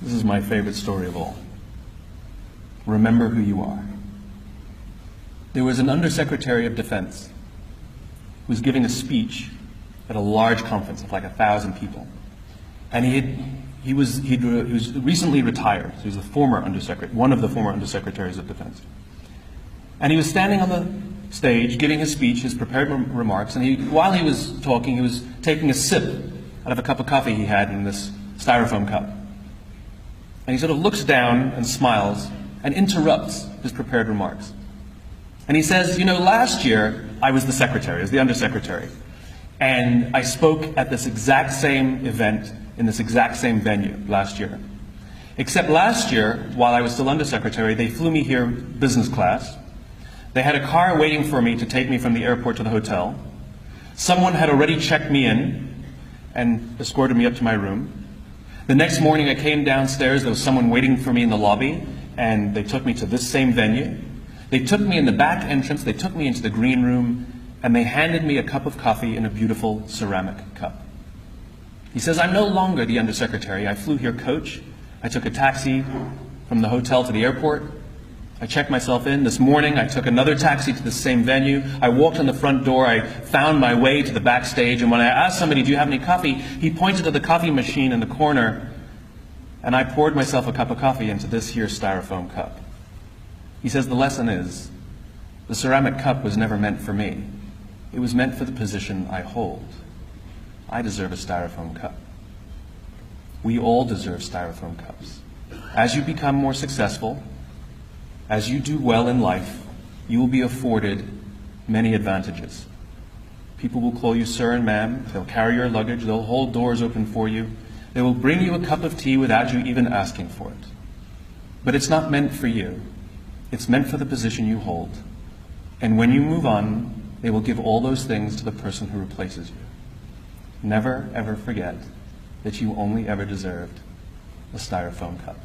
This is my favorite story of all. Remember who you are. There was an Undersecretary of Defense who was giving a speech at a large conference of like 1,000 people. And he was recently retired. So he was the former undersecretary, one of the former undersecretaries of defense. And he was standing on the stage giving his speech, his prepared remarks, and while he was talking, he was taking a sip out of a cup of coffee he had in this styrofoam cup. And he sort of looks down and smiles and interrupts his prepared remarks. And he says, you know, last year I was the secretary, I was the undersecretary, and I spoke at this exact same event in this exact same venue last year. Except last year, while I was still undersecretary, they flew me here business class. They had a car waiting for me to take me from the airport to the hotel. Someone had already checked me in and escorted me up to my room. The next morning I came downstairs, there was someone waiting for me in the lobby, and they took me to this same venue. They took me in the back entrance, they took me into the green room, and they handed me a cup of coffee in a beautiful ceramic cup. He says, I'm no longer the undersecretary. I flew here coach. I took a taxi from the hotel to the airport. I checked myself in. This morning I took another taxi to the same venue. I walked in the front door. I found my way to the backstage, and when I asked somebody, do you have any coffee? He pointed to the coffee machine in the corner, and I poured myself a cup of coffee into this here styrofoam cup. He says the lesson is, the ceramic cup was never meant for me. It was meant for the position I hold. I deserve a styrofoam cup. We all deserve styrofoam cups. As you become more successful, as you do well in life, you will be afforded many advantages. People will call you sir and ma'am. They'll carry your luggage. They'll hold doors open for you. They will bring you a cup of tea without you even asking for it. But it's not meant for you. It's meant for the position you hold. And when you move on, they will give all those things to the person who replaces you. Never, ever forget that you only ever deserved a styrofoam cup.